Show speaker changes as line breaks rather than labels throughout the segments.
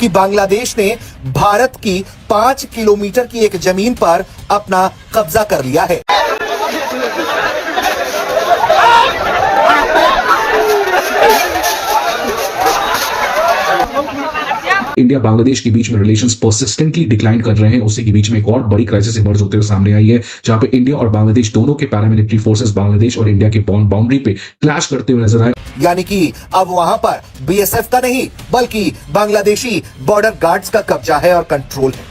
कि बांग्लादेश ने भारत की 5 किलोमीटर की एक जमीन पर अपना कब्जा कर लिया है।
इंडिया बांग्लादेश के बीच में रिलेशंस परसिस्टेंटली डिक्लाइन कर रहे हैं। उसी के बीच में एक और बड़ी क्राइसिस इमर्ज होते हुए सामने आई है, जहां पे इंडिया और बांग्लादेश दोनों के पैरामिलिट्री फोर्सेस बांग्लादेश और इंडिया के बाउंड्री पे क्लैश करते हुए नजर आए।
यानी कि अब वहां पर बीएसएफ का नहीं बल्कि बांग्लादेशी बॉर्डर गार्ड्स का कब्जा है और कंट्रोल है।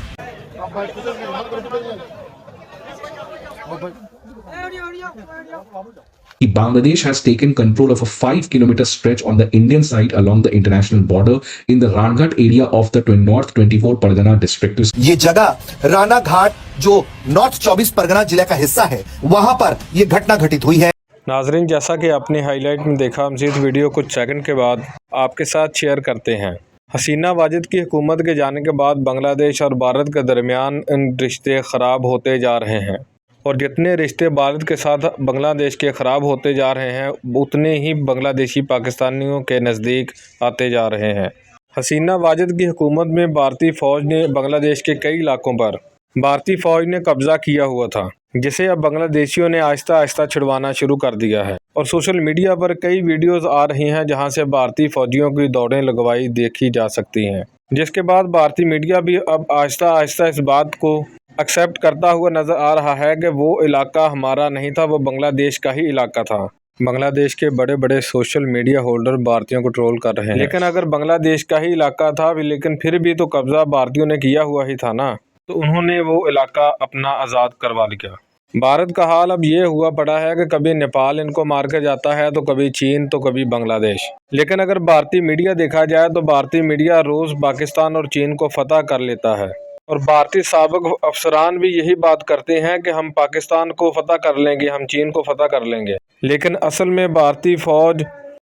Bangladesh has taken control of a 5-kilometer stretch on the Indian side along the international border in the Ranaghat area of the North 24 Pargana district.
ये जगह राना घाट जो नॉर्थ 24 परगना जिले का हिस्सा है, वहां पर ये घटना घटित हुई है।
नाजरीन, जैसा कि आपने हाईलाइट में देखा, मज़ीद वीडियो कुछ सेकंड के बाद आपके साथ शेयर करते हैं। हसीना वाजिद की हुकूमत के जाने के बाद बांग्लादेश और भारत के दरमियान इन रिश्ते ख़राब होते जा रहे हैं और जितने रिश्ते भारत के साथ बांग्लादेश के ख़राब होते जा रहे हैं उतने ही बांग्लादेशी पाकिस्तानियों के नज़दीक आते जा रहे हैं। हसीना वाजिद की हुकूमत में भारतीय फ़ौज ने बांग्लादेश के कई इलाकों पर भारतीय फ़ौज ने कब्ज़ा किया हुआ था, जिसे अब बांग्लादेशियों ने आहिस्ता आहिस्ता छुड़वाना शुरू कर दिया है और सोशल मीडिया पर कई वीडियोस आ रही हैं जहां से भारतीय फ़ौजियों की दौड़ें लगवाई देखी जा सकती हैं, जिसके बाद भारतीय मीडिया भी अब आहिस्ता आहिस्ता इस बात को एक्सेप्ट करता हुआ नज़र आ रहा है कि वो इलाका हमारा नहीं था, वो बांग्लादेश का ही इलाका था। बांग्लादेश के बड़े बड़े सोशल मीडिया होल्डर भारतीयों को ट्रोल कर रहे हैं, लेकिन अगर बांग्लादेश का ही इलाका था लेकिन फिर भी तो कब्ज़ा भारतीयों ने किया हुआ ही था ना, तो उन्होंने वो इलाका अपना आज़ाद करवा लिया। भारत का हाल अब ये हुआ पड़ा है कि कभी नेपाल इनको मार के जाता है, तो कभी चीन, तो कभी बांग्लादेश। लेकिन अगर भारतीय मीडिया देखा जाए तो भारतीय मीडिया रोज़ पाकिस्तान और चीन को फतह कर लेता है और भारतीय साबिक अफसरान भी यही बात करते हैं कि हम पाकिस्तान को फतह कर लेंगे, हम चीन को फतह कर लेंगे, लेकिन असल में भारतीय फ़ौज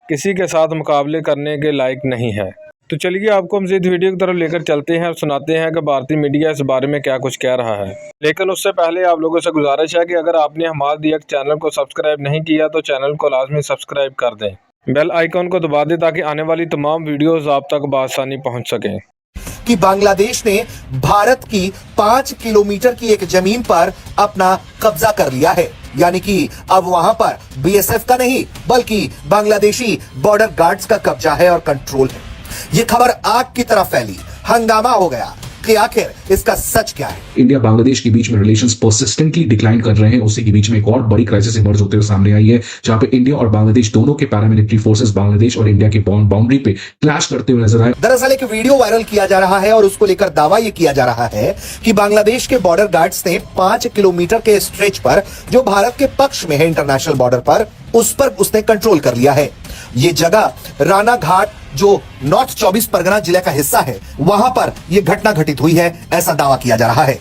किसी के साथ मुकाबले करने के लायक नहीं है। तो चलिए आपको मज़ीद वीडियो की तरफ लेकर चलते हैं और सुनाते हैं कि भारतीय मीडिया इस बारे में क्या कुछ कह रहा है। लेकिन उससे पहले आप लोगों से गुजारिश है कि अगर आपने हमारे दिया चैनल को सब्सक्राइब नहीं किया तो चैनल को लाजमी सब्सक्राइब कर दें, बेल आइकॉन को दबा दें ताकि आने वाली तमाम वीडियोज़ आप तक बआसानी पहुँच सकें।
कि बांग्लादेश ने भारत की 5 किलोमीटर की एक जमीन पर अपना कब्जा कर लिया है, यानी कि अब वहां पर बीएसएफ का नहीं बल्कि बांग्लादेशी बॉर्डर गार्ड्स का कब्जा है और कंट्रोल है। ये खबर आग की तरह फैली, हंगामा हो गया कि आखिर इसका सच क्या है।
इंडिया बांग्लादेश के बीच में रिलेशंस परसिस्टेंटली डिक्लाइन कर रहे हैं। उसी के बीच में एक और बड़ी क्राइसिस इमर्ज होते हुए सामने आई है, जहां पे इंडिया और बांग्लादेश दोनों के पैरामिलिट्री फोर्सेस बांग्लादेश और इंडिया के बाउंड्री पे क्लैश करते हुए नजर आए।
दरअसल एक वीडियो वायरल किया जा रहा है और उसको लेकर दावा यह किया जा रहा है कि बांग्लादेश के बॉर्डर गार्ड्स ने 5 किलोमीटर के स्ट्रेच पर जो भारत के पक्ष में है इंटरनेशनल बॉर्डर पर, उस पर उसने कंट्रोल कर लिया है। ये जगह राना घाट जो नॉर्थ 24 परगना जिले का हिस्सा है, वहां पर यह घटना घटित हुई है, ऐसा दावा किया जा रहा है।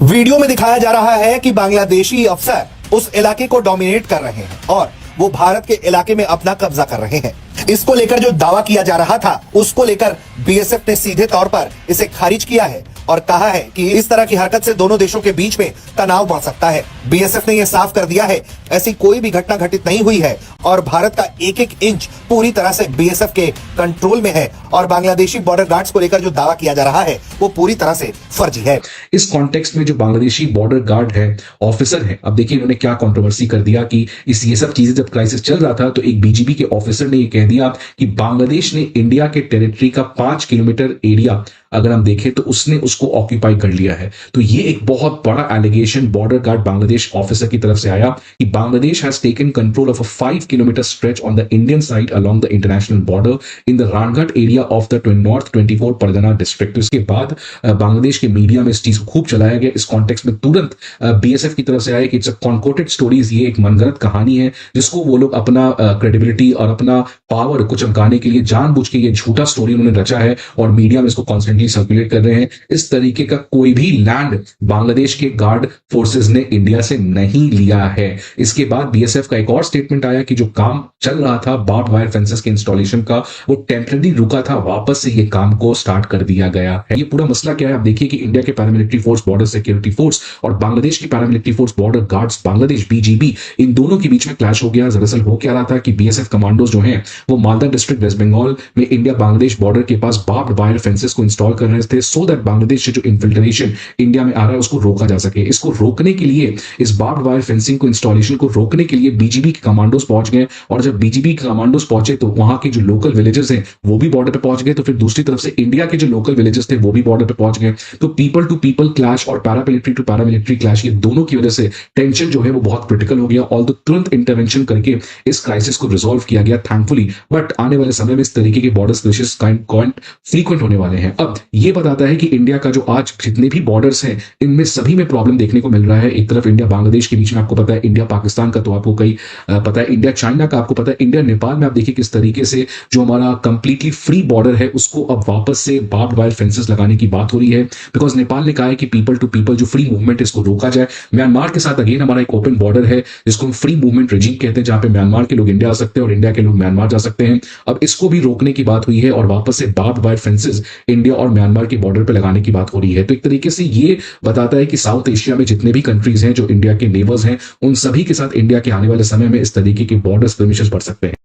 वीडियो में दिखाया जा रहा है कि बांग्लादेशी अफसर उस इलाके को डोमिनेट कर रहे हैं और वो भारत के इलाके में अपना कब्जा कर रहे हैं। इसको लेकर जो दावा किया जा रहा था उसको लेकर बीएसएफ ने सीधे तौर पर इसे खारिज किया है और कहा है कि इस तरह की हरकत से दोनों देशों के बीच में तनाव बढ़ सकता है। बीएसएफ ने यह साफ कर दिया है ऐसी कोई भी घटना घटित नहीं हुई है और भारत का एक एक इंच पूरी तरह से बीएसएफ के कंट्रोल में है और बांग्लादेशी बॉर्डर गार्ड्स को लेकर जो दावा किया जा रहा है वो पूरी तरह से फर्जी है।
इस कॉन्टेक्स्ट में जो बांग्लादेशी बॉर्डर गार्ड है, ऑफिसर है, अब देखिए इन्होंने क्या कंट्रोवर्सी कर दिया कि ये सब चीजें जब क्राइसिस चल रहा था तो एक बीजीबी के ऑफिसर ने ये कह दिया कि बांग्लादेश ने इंडिया के टेरिटरी का 5 किलोमीटर एरिया अगर हम देखें तो उसने उसको ऑक्यूपाई कर लिया है। तो ये एक बहुत बड़ा allegation border guard Bangladesh officer की तरफ से आया कि Bangladesh has taken control of a 5 kilometre stretch on the Indian side along the international border in the Rangarh area of the north 24 Pargana district. इसके बाद बांग्लादेश के मीडिया में इस चीज को खूब चलाया गया। इस कॉन्टेक्स्ट में तुरंत बीएसएफ की तरफ से आया कि इट्स अ कॉन्कोटेड स्टोरीज, ये एक मनगढ़ंत कहानी है जिसको वो लोग अपना क्रेडिबिलिटी और अपना पावर को चमकाने के लिए जानबूझ के ये झूठा स्टोरी उन्होंने रचा है और मीडिया में इसको कॉन्स्टेंटली सर्कुलेट कर रहे हैं। इस तरीके का कोई भी लैंड बांग्लादेश के गार्ड फोर्सेस ने इंडिया से नहीं लिया है। इसके बाद बीएसएफ का एक और स्टेटमेंट आया कि जो काम चल रहा था बार्ब वायर फेंसेस के इंस्टॉलेशन का वो टेम्पररी रुका था, वापस से ये काम को स्टार्ट कर दिया गया है। ये पूरा मसला क्या है, आप देखिए कि इंडिया के paramilitary force, border security force और बांग्लादेश की paramilitary force, border guards Bangladesh BGB, इन दोनों के बीच में क्लैश हो गया। दरअसल हो क्या रहा था कि बीएसएफ कमांडोज जो हैं वो मालदा डिस्ट्रिक्ट वेस्ट बंगाल में इंडिया बांग्लादेश बॉर्डर के पास बार्ब्ड वायर फेंसेस को इंस्टॉल कर रहे थे, सो दैट बांग्लादेश से जो इन्फिल्ट्रेशन इंडिया में आ रहा है उसको रोका जा सके। इसको रोकने के लिए, इस बार्ब्ड वायर फेंसिंग को, इंस्टॉलेशन को रोकने के लिए बीजीबी के कमांडोज पहुंच गए, और जब बीजीबी के कमांडोज पहुंचे तो वहां के जो लोकल विलेजर्स हैं वो भी बॉर्डर पे पहुंच गए, तो फिर दूसरी तरफ से इंडिया के जो लोकल विलेजर्स थे वो भी बॉर्डर पे पहुंच गए। तो पीपल टू पीपल क्लैश और पैरामिलिट्री टू पैरामिलिट्री क्लैश, ये दोनों की वजह से टेंशन जो है वो बहुत क्रिटिकल हो गया। ऑल द तुरंत इंटरवेंशन करके इस क्राइसिस को रिजॉल्व किया गया थैंकफुली, बट आने वाले समय में इस तरीके के बॉर्डर क्लैशेस फ्रीक्वेंट होने वाले हैं। अब ये बताता है कि इंडिया का जो आज जितने भी बॉर्डर्स हैं इनमें सभी में प्रॉब्लम देखने को मिल रहा है। एक तरफ इंडिया बांग्लादेश के बीच में आपको पता है, इंडिया पाकिस्तान का तो आपको कई पता है, इंडिया चाइना का आपको पता है, इंडिया नेपाल में आप देखिए किस तरीके से जो हमारा कंप्लीटली फ्री बॉर्डर है उसको अब वापस से बार्ब्ड वायर फेंसेस लगाने की बात हो रही है, बिकॉज नेपाल ने कहा है कि पीपल टू पीपल जो फ्री मूवमेंट इसको रोका जाए। म्यांमार के साथ अगेन हमारा एक ओपन बॉर्डर है जिसको हम फ्री मूवमेंट रेजिम कहते हैं, जहां पे म्यांमार के लोग इंडिया आ सकते हैं और इंडिया के लोग म्यांमार जा सकते हैं। अब इसको भी रोकने की बात हुई है और वापस से बार्ब्ड वायर फेंसेस इंडिया और म्यांमार के बॉर्डर पे लगाने की बात हो रही है। तो एक तरीके से ये बताता है कि साउथ एशिया में जितने भी कंट्रीज हैं जो इंडिया के नेबर्स हैं उन सभी के साथ इंडिया के आने वाले समय में इस तरीके के बॉर्डर स्क्रिमिशेस बढ़ सकते हैं।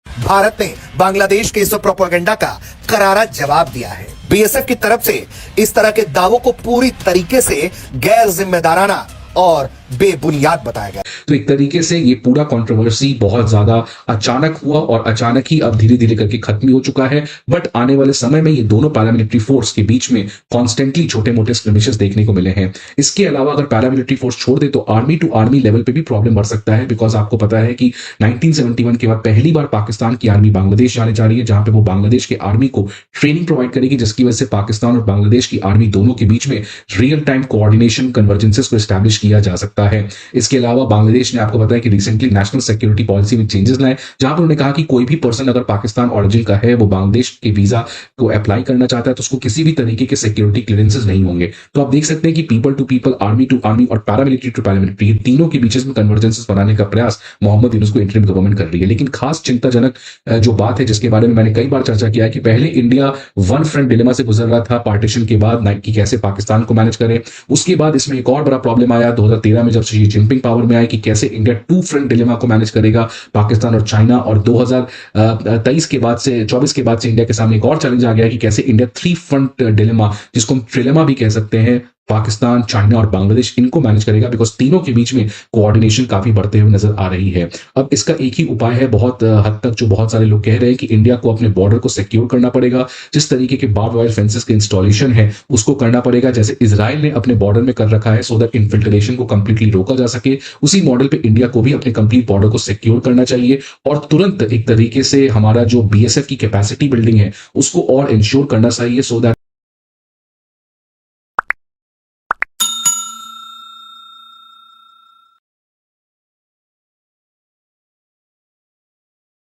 भारत ने बांग्लादेश के इस प्रोपेगेंडा का करारा जवाब दिया है। बीएसएफ की तरफ से इस तरह के दावों को पूरी तरीके से गैर जिम्मेदाराना और बेबुनियाद बताया गया।
तो एक तरीके से ये पूरा कंट्रोवर्सी बहुत ज्यादा अचानक हुआ और अचानक ही अब धीरे धीरे करके खत्म हो चुका है, बट आने वाले समय में ये दोनों पैरामिलिट्री फोर्स के बीच में कॉन्स्टेंटली छोटे मोटे स्क्रिमिशेस देखने को मिले हैं। इसके अलावा अगर पैरामिलिट्री फोर्स छोड़ दे तो आर्मी टू आर्मी लेवल पे भी प्रॉब्लम बढ़ सकता है, बिकॉज आपको पता है कि 1971 के बाद पहली बार पाकिस्तान की आर्मी बांग्लादेश जाने जा रही है, जहां पे वो बांग्लादेश के आर्मी को ट्रेनिंग प्रोवाइड करेगी, जिसकी वजह से पाकिस्तान और बांग्लादेश की आर्मी दोनों के बीच में रियल टाइम कोऑर्डिनेशन कन्वर्जेंसेस को एस्टैब्लिश किया जा सकता है। इसके अलावा बांग्लादेश ने आपको पता है कि रिसेंटली नेशनल सिक्योरिटी पॉलिसी में चेंजेस लाए, जहां पर उन्होंने कहा कि कोई भी पर्सन अगर पाकिस्तान ऑरिजिन का है, वो बांग्लादेश के वीजा को अप्लाई करना चाहता है तो उसको किसी भी तरीके के सिक्योरिटी क्लियरेंसेस नहीं होंगे। तो आप देख सकते हैं कि people to people, army to army और पैरामिलिट्री टू पैरामिलिट्री, तीनों के बीच में कन्वर्जेंसेस बनाने का प्रयास मोहम्मद यूनुस को इंटरिम गवर्नमेंट कर रही है। लेकिन खास चिंताजनक जो बात है जिसके बारे में मैंने कई बार चर्चा किया है कि पहले इंडिया वन फ्रंट डिलेमा से गुजर रहा था पार्टीशन के बाद कि कैसे पाकिस्तान को मैनेज करें। उसके बाद इसमें एक और बड़ा प्रॉब्लम आया 2013 में जब शी जिनपिंग पावर में आए कि कैसे इंडिया टू फ्रंट डिलेमा को मैनेज करेगा, पाकिस्तान और चाइना। और 2023 के बाद से 24 के बाद से इंडिया के सामने एक और चैलेंज आ गया कि कैसे इंडिया थ्री फ्रंट डिलेमा, जिसको हम ट्रिलेमा भी कह सकते हैं, पाकिस्तान, चाइना और बांग्लादेश, इनको मैनेज करेगा, बिकॉज तीनों के बीच में कोऑर्डिनेशन काफी बढ़ते हुए नजर आ रही है। अब इसका एक ही उपाय है बहुत हद तक, जो बहुत सारे लोग कह रहे हैं कि इंडिया को अपने बॉर्डर को सिक्योर करना पड़ेगा। जिस तरीके के बार्ब्ड वायर फेंसेस के इंस्टॉलेशन है उसको करना पड़ेगा जैसे इजराइल ने अपने बॉर्डर में कर रखा है, सो दैट इन्फिल्ट्रेशन को कंप्लीटली रोका जा सके। उसी मॉडल पे इंडिया को भी अपने कंप्लीट बॉर्डर को सिक्योर करना चाहिए और तुरंत एक तरीके से हमारा जो बीएसएफ की कैपेसिटी बिल्डिंग है उसको और इंश्योर करना चाहिए, सो दैट